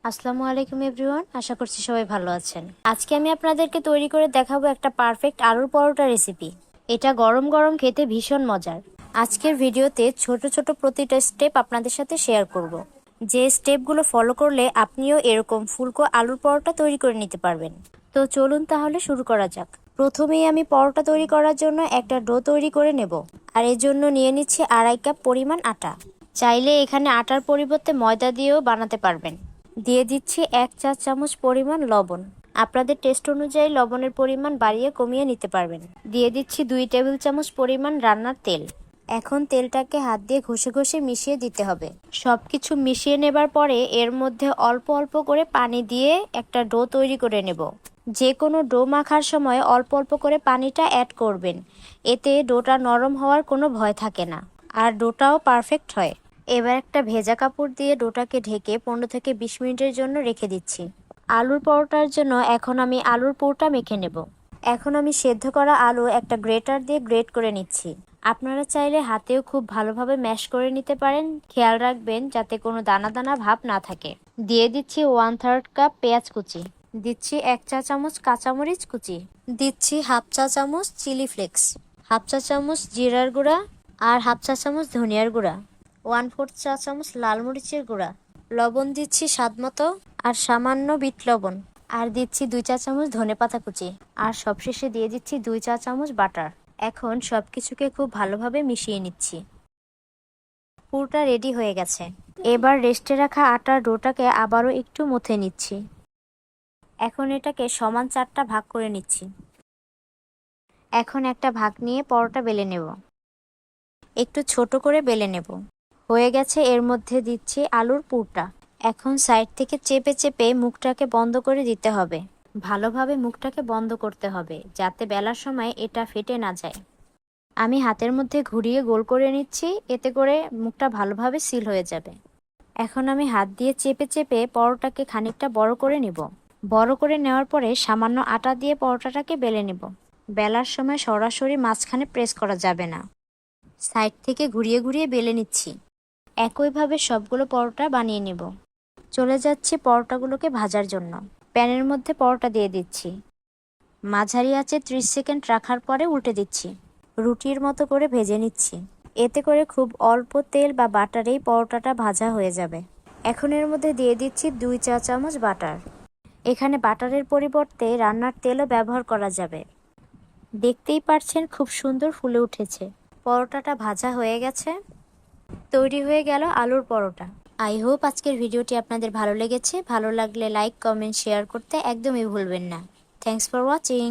আসসালামু আলাইকুম এভরিওয়ান, আশা করছি সবাই ভালো আছেন। আজকে আমি আপনাদেরকে তৈরি করে দেখাবো একটা পারফেক্ট আলুর পরোটা রেসিপি। এটা গরম গরম খেতে ভীষণ মজার। আজকের ভিডিওতে ছোট ছোট প্রতিটা স্টেপ আপনাদের সাথে শেয়ার করব। যে স্টেপগুলো ফলো করলে আপনিও এরকম ফুলকো আলুর পরোটা তৈরি করে নিতে পারবেন। তো চলুন তাহলে শুরু করা যাক। প্রথমেই আমি পরোটা তৈরি করার জন্য একটা ডো তৈরি করে নেব। আর এর জন্য নিয়ে নিচ্ছি 2.5 কাপ পরিমাণ আটা। চাইলে এখানে আটার পরিবর্তে ময়দা দিয়েও বানাতে পারবেন। দিয়ে দিচ্ছি 1 চা চামচ পরিমাণ লবণ। আপনাদের টেস্ট অনুযায়ী লবণের পরিমাণ বাড়িয়ে কমিয়ে নিতে পারবেন। দিয়ে দিচ্ছি 2 টেবিল চামচ পরিমাণ রান্নার তেল। এখন তেলটাকে হাত দিয়ে ঘষে ঘষে মিশিয়ে দিতে হবে। সবকিছু মিশিয়ে নেবার পরে এর মধ্যে অল্প অল্প করে পানি দিয়ে একটা ডো তৈরি করে নেব। যে কোনো ডো মাখার সময় অল্প অল্প করে পানিটা অ্যাড করবেন। এতে ডোটা নরম হওয়ার কোনো ভয় থাকে না, আর ডোটাও পারফেক্ট হয়। এবার একটা ভেজা কাপড় দিয়ে ডোটাকে ঢেকে 15 থেকে 20 মিনিটের জন্য রেখে দিচ্ছি। আলুর পরোটার জন্য এখন আমি আলুর পুরটা মেখে নেব। এখন আমি সেদ্ধ করা আলু একটা গ্রেটার দিয়ে গ্রেট করে নিচ্ছি। আপনারা চাইলে হাতেও খুব ভালোভাবে ম্যাশ করে নিতে পারেন। খেয়াল রাখবেন যাতে কোনো দানা দানা ভাব না থাকে। দিয়ে দিচ্ছি 1/3 কাপ পেঁয়াজ কুচি। দিচ্ছি 1 চা চামচ কাঁচামরিচ কুচি। দিচ্ছি 1/2 চা চামচ চিলি ফ্লেক্স, 1/2 চা চামচ জিরার গুঁড়া, আর 1/2 চা চামচ ধনিয়ার গুঁড়া, 1/4 চা চামচ লাল মরিচের গুঁড়া। লবণ দিচ্ছি স্বাদ মতো, আর সামান্য বিট লবণ। আর দিচ্ছি 2 চা চামচ ধনেপাতা কুচি। আর সবশেষে দিয়ে দিচ্ছি 2 চা চামচ বাটার। এখন সবকিছুকে খুব ভালোভাবে মিশিয়ে নিচ্ছি। পুরটা রেডি হয়ে গেছে। এবার রেস্টে রাখা আটার ডোটাকে আবারও একটু মথে নিচ্ছি। এখন এটাকে সমান 4টা ভাগ করে নিচ্ছি। এখন একটা ভাগ নিয়ে পরোটা বেলে নেব। একটু ছোট করে বেলে নেব। হয়ে গেছে। এর মধ্যে দিচ্ছি আলুর পুরটা। এখন সাইড থেকে চেপে চেপে মুখটাকে বন্ধ করে দিতে হবে। ভালোভাবে মুখটাকে বন্ধ করতে হবে যাতে বেলার সময় এটা ফেটে না যায়। আমি হাতের মধ্যে ঘুরিয়ে গোল করে নিচ্ছি, এতে করে মুখটা ভালোভাবে সিল হয়ে যাবে। এখন আমি হাত দিয়ে চেপে চেপে পরোটাকে খানিকটা বড় করে নেব। বড় করে নেওয়ার পরে সামান্য আটা দিয়ে পরোটাটাকে বেলে নেব। বেলার সময় সরাসরি মাঝখানে প্রেস করা যাবে না। সাইড থেকে ঘুরিয়ে ঘুরিয়ে বেলে নিচ্ছি। একইভাবে সবগুলো পরোটা বানিয়ে নেব। চলে যাচ্ছি পরোটাগুলোকে ভাজার জন্য। প্যানের মধ্যে পরোটা দিয়ে দিচ্ছি। মাঝারি আঁচে 30 সেকেন্ড রাখার পরে উল্টে দিচ্ছি। রুটির মতো করে ভেজে নিচ্ছি। এতে করে খুব অল্প তেল বা বাটারেই পরোটাটা ভাজা হয়ে যাবে। এখন এর মধ্যে দিয়ে দিচ্ছি 2 চা চামচ বাটার। এখানে বাটারের পরিবর্তে রান্নার তেলও ব্যবহার করা যাবে। দেখতেই পাচ্ছেন খুব সুন্দর ফুলে উঠেছে। পরোটাটা ভাজা হয়ে গেছে। তৈরি হয়ে গেল আলুর পরোটা। আই হোপ আজকের ভিডিওটি আপনাদের ভালো লেগেছে। ভালো লাগলে লাইক, কমেন্ট, শেয়ার করতে একদমই ভুলবেন না। Thanks for watching.